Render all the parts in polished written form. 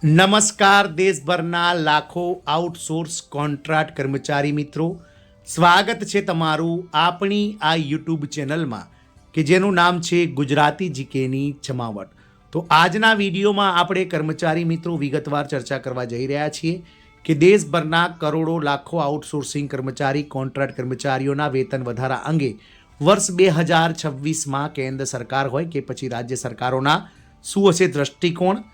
નમસ્કાર દેશભરના લાખો આઉટસોર્સ કોન્ટ્રાક્ટ કર્મચારી મિત્રો, સ્વાગત છે તમારું આપણી આ યુટ્યુબ ચેનલમાં કે જેનું નામ છે ગુજરાતી જીકેની જમાવટ. તો આજના વિડીયોમાં આપણે કર્મચારી મિત્રો વિગતવાર ચર્ચા કરવા જઈ રહ્યા છીએ કે દેશભરના કરોડો લાખો આઉટસોર્સિંગ કર્મચારી કોન્ટ્રાક્ટ કર્મચારીઓના વેતન વધારા અંગે વર્ષ 2026માં કેન્દ્ર સરકાર હોય કે પછી રાજ્ય સરકારોના શું હશે દ્રષ્ટિકોણ,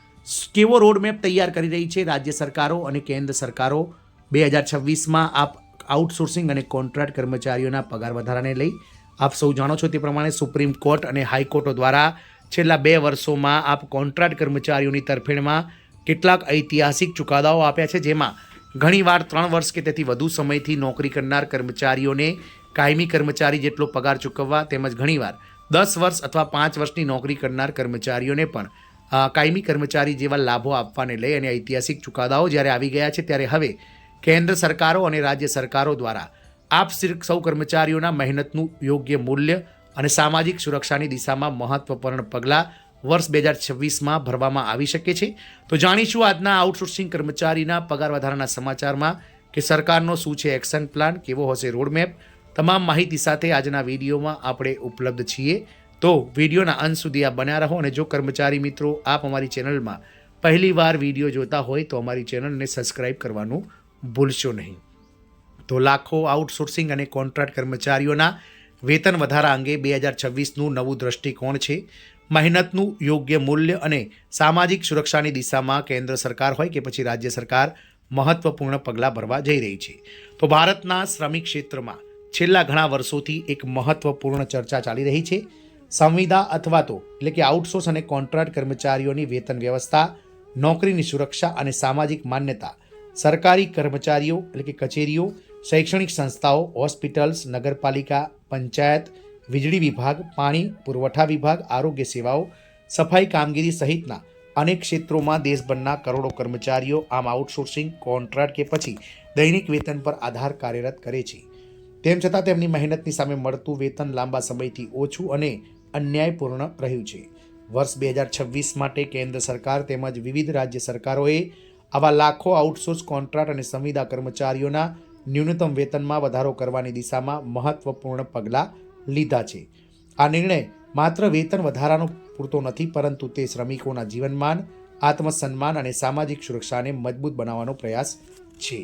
કેવો રોડમેપ તૈયાર કરી રહી છે રાજ્ય સરકારો અને કેન્દ્ર સરકારો 2026માં આઉટસોર્સિંગ અને કોન્ટ્રાક્ટ કર્મચારીઓના પગાર વધારાને લઈ. આપ સૌ જાણો છો તે પ્રમાણે સુપ્રીમ કોર્ટ અને હાઈકોર્ટો દ્વારા છેલ્લા 2 વર્ષોમાં કોન્ટ્રાક્ટ કર્મચારીઓની તરફેણમાં કેટલાક ઐતિહાસિક ચુકાદાઓ આપ્યા છે, જેમાં ઘણીવાર 3 વર્ષ કે તેથી વધુ સમયથી નોકરી કરનાર કર્મચારીઓને કાયમી કર્મચારી જેટલો પગાર ચૂકવવા તેમજ ઘણીવાર 10 વર્ષ અથવા 5 વર્ષની નોકરી કરનાર કર્મચારીઓને પણ કાયમી કર્મચારી જેવા લાભો આપવાને લઈ અને ઐતિહાસિક ચુકાદાઓ જ્યારે આવી ગયા છે, ત્યારે હવે કેન્દ્ર સરકારો અને રાજ્ય સરકારો દ્વારા સૌ કર્મચારીઓના મહેનતનું યોગ્ય મૂલ્ય અને સામાજિક સુરક્ષાની દિશામાં મહત્વપૂર્ણ પગલાં વર્ષ 2026માં ભરવામાં આવી શકે છે. તો જાણીશું આજના આઉટસોર્સિંગ કર્મચારીના પગાર વધારાના સમાચારમાં કે સરકારનો શું છે એક્શન પ્લાન, કેવો હશે રોડમેપ. તમામ માહિતી સાથે આજના વિડીયોમાં આપણે ઉપલબ્ધ છીએ. તો વિડીયોના અંત સુધી આપ બન્યા રહો, અને જો કર્મચારી મિત્રો આપ અમારી ચેનલમાં પહેલીવાર વિડીયો જોતા હોય તો અમારી ચેનલને સબસ્ક્રાઇબ કરવાનું ભૂલશો નહીં. તો લાખો આઉટસોર્સિંગ અને કોન્ટ્રાક્ટ કર્મચારીઓના વેતન વધારા અંગે 2026નું નવું દ્રષ્ટિકોણ છે. મહેનતનું યોગ્ય મૂલ્ય અને સામાજિક સુરક્ષાની દિશામાં કેન્દ્ર સરકાર હોય કે પછી રાજ્ય સરકાર મહત્વપૂર્ણ પગલાં ભરવા જઈ રહી છે. તો ભારતના શ્રમિક ક્ષેત્રમાં છેલ્લા ઘણા વર્ષોથી એક મહત્વપૂર્ણ ચર્ચા ચાલી રહી છે. સંવિદા અથવા તો એટલે કે આઉટસોર્સ અને કોન્ટ્રાક્ટ કર્મચારીઓની વેતન વ્યવસ્થા, નોકરીની સુરક્ષા અને સામાજિક માન્યતા. સરકારી કર્મચારીઓ એટલે કે કચેરીઓ, શૈક્ષણિક સંસ્થાઓ, હોસ્પિટલ્સ, નગરપાલિકા, પંચાયત, વીજળી વિભાગ, પાણી પુરવઠા વિભાગ, આરોગ્ય સેવાઓ, સફાઈ કામગીરી સહિતના અનેક ક્ષેત્રોમાં દેશભરના કરોડો કર્મચારીઓ આઉટસોર્સિંગ, કોન્ટ્રાક્ટ કે પછી દૈનિક વેતન પર આધાર કાર્યરત કરે છે. તેમ છતાં તેમની મહેનતની સામે મળતું વેતન લાંબા સમયથી ઓછું અને અન્યાયપૂર્ણ રહ્યું છે. વર્ષ 2026 માટે કેન્દ્ર સરકાર તેમજ વિવિધ રાજ્ય સરકારોએ આવા લાખો આઉટસોર્સ, કોન્ટ્રાક્ટ અને સંવિદા કર્મચારીઓના ન્યૂનતમ વેતનમાં વધારો કરવાની દિશામાં મહત્વપૂર્ણ પગલાં લીધા છે. આ નિર્ણય માત્ર વેતન વધારાનો પૂરતો નથી, પરંતુ તે શ્રમિકોના જીવનમાન, આત્મસન્માન અને સામાજિક સુરક્ષાને મજબૂત બનાવવાનો પ્રયાસ છે.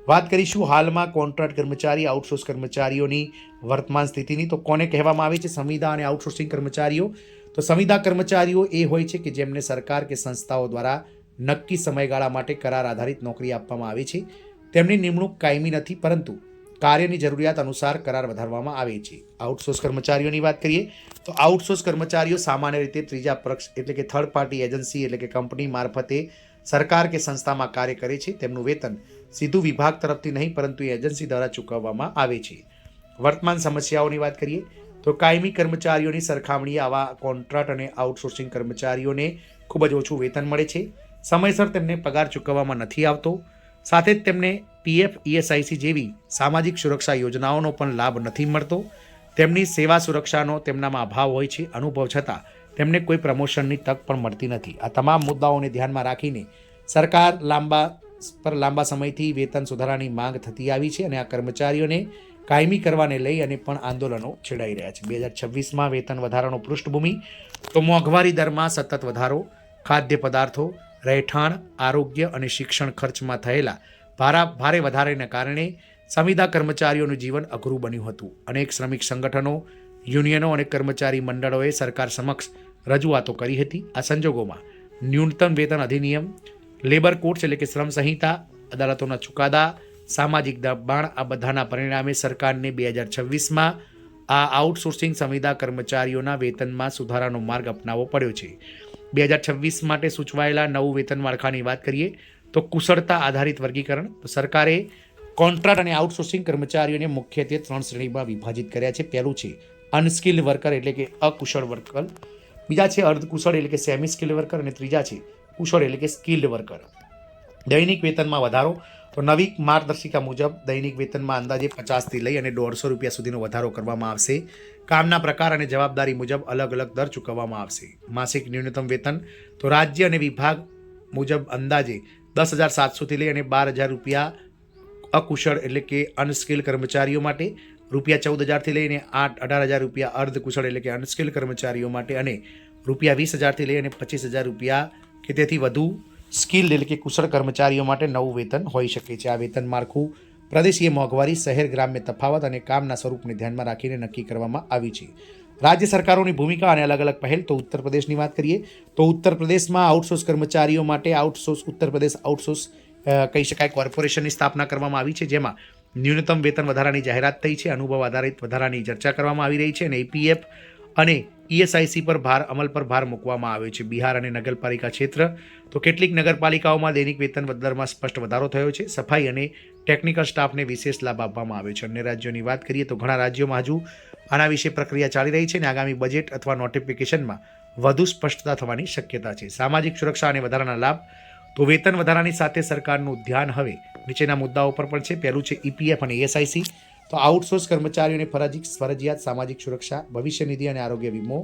વાત કરીશું હાલમાં કોન્ટ્રાક્ટ કર્મચારી, આઉટસોર્સ કર્મચારીઓની વર્તમાન સ્થિતિની. તો કોને કહેવામાં આવે છે સંવિદા અને આઉટસોર્સિંગ કર્મચારીઓ? તો સંવિદા કર્મચારીઓ એ હોય છે કે જેમને સરકાર કે સંસ્થાઓ દ્વારા નક્કી સમયગાળા માટે કરાર આધારિત નોકરી આપવામાં આવે છે. તેમની નિમણૂક કાયમી નથી, પરંતુ કાર્યની જરૂરિયાત અનુસાર કરાર વધારવામાં આવે છે. આઉટસોર્સ કર્મચારીઓની વાત કરીએ તો આઉટસોર્સ કર્મચારીઓ સામાન્ય રીતે ત્રીજા પક્ષ એટલે કે થર્ડ પાર્ટી એજન્સી એટલે કે કંપની મારફતે સરકાર કે સંસ્થામાં કાર્ય કરે છે. તેમનું વેતન સીધું વિભાગ તરફથી નહીં, પરંતુ એજન્સી દ્વારા ચૂકવવામાં આવે છે. વર્તમાન સમસ્યાઓની વાત કરીએ તો કાયમી કર્મચારીઓની સરખામણીએ આવા કોન્ટ્રાક્ટ અને આઉટસોર્સિંગ કર્મચારીઓને ખૂબ જ ઓછું વેતન મળે છે. સમયસર તેમને પગાર ચૂકવવામાં નથી આવતો. સાથે જ તેમને પીએફ, ઈએસઆઈસી જેવી સામાજિક સુરક્ષા યોજનાઓનો પણ લાભ નથી મળતો. તેમની સેવા સુરક્ષાનો તેમનામાં અભાવ હોય છે. અનુભવ છતાં તેમને કોઈ પ્રમોશનની તક પણ મળતી નથી. આ તમામ મુદ્દાઓને ધ્યાનમાં રાખીને સરકાર લાંબા સમયથી વેતન સુધારાની માંગ થતી આવી છે, અને આ કર્મચારીઓને કાયમી કરવાને લઈ અને પણ આંદોલનો છેડાઈ રહ્યા છે. 2026માં વેતન વધારાનો પૃષ્ઠભૂમિ તો મોંઘવારી દરમાં સતત વધારો, ખાદ્ય પદાર્થો, રહેઠાણ, આરોગ્ય અને શિક્ષણ ખર્ચમાં થયેલા ભારે વધારાને કારણે સંવિદા કર્મચારીઓનું જીવન અઘરું બન્યું હતું. અનેક શ્રમિક સંગઠનો, યુનિયનો અને કર્મચારી મંડળોએ સરકાર સમક્ષ રજૂઆતો કરી હતી. આ સંજોગોમાં ન્યૂનતમ વેતન અધિનિયમ, લેબર કોડ્સ એટલે કે શ્રમ સંહિતા, અદાલતોના ચુકાદા, સામાજિક દબાણ, આ બધાના પરિણામે સરકારને 2026માં આ આઉટસોર્સિંગ સંવિદા કર્મચારીઓના વેતનમાં સુધારાનો માર્ગ અપનાવવો પડ્યો છે. 2026 માટે સૂચવાયેલા નવું વેતન માળખાની વાત કરીએ તો કુશળતા આધારિત વર્ગીકરણ. તો સરકારે કોન્ટ્રાક્ટ અને આઉટસોર્સિંગ કર્મચારીઓને મુખ્યત્વે 3 શ્રેણીમાં વિભાજિત કર્યા છે. પહેલું છે અનસ્કિલ્ડ વર્કર એટલે કે અકુશળ વર્કર, બીજા છે અર્ધકુશળ એટલે કે સેમી સ્કિલ્ડ વર્કર, અને ત્રીજા છે કુશળ એટલે કે સ્કિલ્ડ વર્કર. દૈનિક વેતનમાં વધારો તો નવી માર્ગદર્શિકા મુજબ દૈનિક વેતનમાં અંદાજે 50થી લઈ અને 150 રૂપિયા સુધીનો વધારો કરવામાં આવશે. કામના પ્રકાર અને જવાબદારી મુજબ અલગ અલગ દર ચૂકવવામાં આવશે. માસિક ન્યૂનતમ વેતન તો રાજ્ય અને વિભાગ મુજબ અંદાજે 10,700થી લઈ અને 12,000 રૂપિયા અકુશળ એટલે કે અનસ્કિલ કર્મચારીઓ માટે, રૂપિયા 14,000થી લઈને 18,000 રૂપિયા અર્ધકુશળ એટલે કે અનસ્કિલ કર્મચારીઓ માટે અને રૂપિયા 20,000થી લઈ અને 25,000 રૂપિયા કે તેથી વધુ સ્કિલ એટલે કે કુશળ કર્મચારીઓ માટે નવું વેતન હોઈ શકે છે. આ વેતન માળખું પ્રદેશીય મોંઘવારી, શહેર ગ્રામ્ય તફાવત અને કામના સ્વરૂપને ધ્યાનમાં રાખીને નક્કી કરવામાં આવી છે. રાજ્ય સરકારોની ભૂમિકા અને અલગ અલગ પહેલ. તો ઉત્તર પ્રદેશની વાત કરીએ તો ઉત્તર પ્રદેશમાં આઉટસોર્સ કર્મચારીઓ માટે ઉત્તર પ્રદેશ આઉટસોર્સ કહી શકાય કોર્પોરેશનની સ્થાપના કરવામાં આવી છે, જેમાં ન્યૂનતમ વેતન વધારાની જાહેરાત થઈ છે, અનુભવ આધારિત વધારાની ચર્ચા કરવામાં આવી રહી છે અને EPF અને ESIC પર અમલ પર ભાર મૂકવામાં આવ્યો છે. બિહાર અને નગરપાલિકા ક્ષેત્ર તો કેટલીક નગરપાલિકાઓમાં દૈનિક વેતન દરમાં સ્પષ્ટ વધારો થયો છે. સફાઈ અને ટેકનિકલ સ્ટાફને વિશેષ લાભ આપવામાં આવ્યો છે. અન્ય રાજ્યોની વાત કરીએ તો ઘણા રાજ્યોમાં હજુ આના વિશે પ્રક્રિયા ચાલી રહી છે અને આગામી બજેટ અથવા નોટિફિકેશનમાં વધુ સ્પષ્ટતા થવાની શક્યતા છે. સામાજિક સુરક્ષા અને વધારાના લાભ. તો વેતન વધારાની સાથે સરકારનું ધ્યાન હવે નીચેના મુદ્દાઓ પર પણ છે. પહેલું છે EPF અને ESIC. તો આઉટસોર્સ કર્મચારીઓને ફરજિયાત સામાજિક સુરક્ષા, ભવિષ્ય નિધિ અને આરોગ્ય વીમો.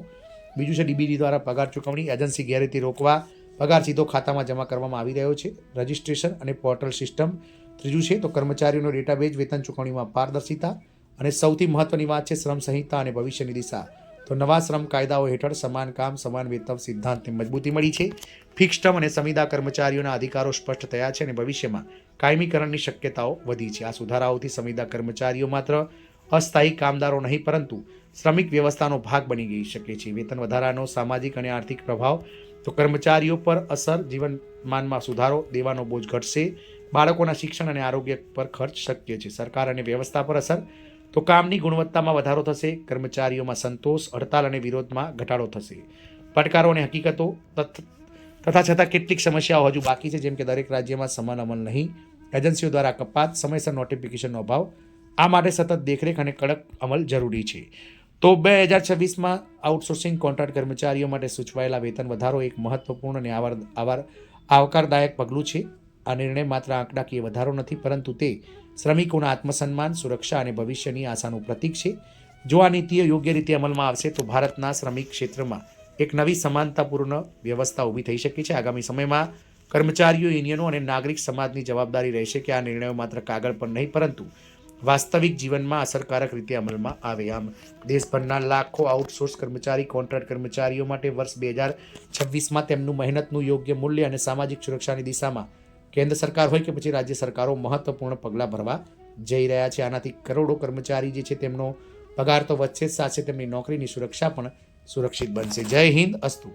બીજું છે DBT દ્વારા પગાર ચૂકવણી, એજન્સી ગેરરીતિ રોકવા, પગાર સીધો ખાતામાં જમા કરવામાં આવી રહ્યો છે, રજિસ્ટ્રેશન અને પોર્ટલ સિસ્ટમ. ત્રીજું છે તો કર્મચારીઓનો ડેટાબેઝ, વેતન ચૂકવણીમાં પારદર્શિતા અને સૌથી મહત્વની વાત છે શ્રમ સંહિતા અને ભવિષ્યની દિશા. તો નવા શ્રમ કાયદાઓ હેઠળ સમાન કામ સમાન વેતન સિદ્ધાંતને મજબૂતી મળી છે. ફિક્સ ટર્મ અને સંવિદા કર્મચારીઓના અધિકારો સ્પષ્ટ થયા છે અને ભવિષ્યમાં કાયમીકરણની શક્યતાઓ વધી છે. આ સુધારાઓથી સંવિદા કર્મચારીઓ માત્ર અસ્થાયી કામદારો નહીં પરંતુ શ્રમિક વ્યવસ્થાનો ભાગ બની ગઈ શકે છે. વેતન વધારાનો સામાજિક અને આર્થિક પ્રભાવ. તો કર્મચારીઓ પર અસર, જીવનમાનમાં સુધારો, દેવાનો બોજ ઘટશે, બાળકોના શિક્ષણ અને આરોગ્ય પર ખર્ચ શક્ય છે. સરકાર અને વ્યવસ્થા પર અસર. તો કામની ગુણવત્તામાં વધારો થશે, કર્મચારીઓમાં સંતોષ, હડતાલ અને વિરોધમાં ઘટાડો થશે. પડકારો અને હકીકતો. તથા છતાં કેટલીક સમસ્યાઓ હજુ બાકી છે, જેમ કે દરેક રાજ્યમાં સમાન અમલ નહીં, એજન્સીઓ દ્વારા કપાત, સમયસર નોટિફિકેશનનો અભાવ. આ માટે સતત દેખરેખ અને કડક અમલ જરૂરી છે. તો 2026માં આઉટસોર્સિંગ કોન્ટ્રાક્ટ કર્મચારીઓ માટે સૂચવાયેલા વેતન વધારો એક મહત્વપૂર્ણ અને આવકારદાયક પગલું છે. આ નિર્ણય માત્ર આંકડાકીય વધારો નથી, પરંતુ તે શ્રમિકોના આત્મસન્માન, સુરક્ષા અને ભવિષ્યની આશાનું પ્રતીક છે. જો આ નીતિઓ યોગ્ય રીતે અમલમાં આવશે તો ભારતના શ્રમિક ક્ષેત્રમાં એક નવી સમાનતાપૂર્ણ વ્યવસ્થા ઊભી થઈ શકે છે. આગામી સમયમાં કર્મચારીઓ, યુનિયનો અને નાગરિક સમાજની જવાબદારી રહેશે કે આ નિર્ણયો માત્ર કાગળ પર નહીં પરંતુ વાસ્તવિક જીવનમાં અસરકારક રીતે અમલમાં આવે. આમ દેશભરના લાખો આઉટસોર્સ કર્મચારી, કોન્ટ્રાક્ટ કર્મચારીઓ માટે વર્ષ 2026માં તેમનું મહેનતનું યોગ્ય મૂલ્ય અને સામાજિક સુરક્ષાની દિશામાં કેન્દ્ર સરકાર હોય કે પછી રાજ્ય સરકારો મહત્વપૂર્ણ પગલાં ભરવા જઈ રહ્યા છે. આનાથી કરોડો કર્મચારી જે છે તેમનો પગાર તો વધશે જ, સાથે તેમની નોકરીની સુરક્ષા પણ સુરક્ષિત બનશે. જય હિન્દ, અસ્તુ.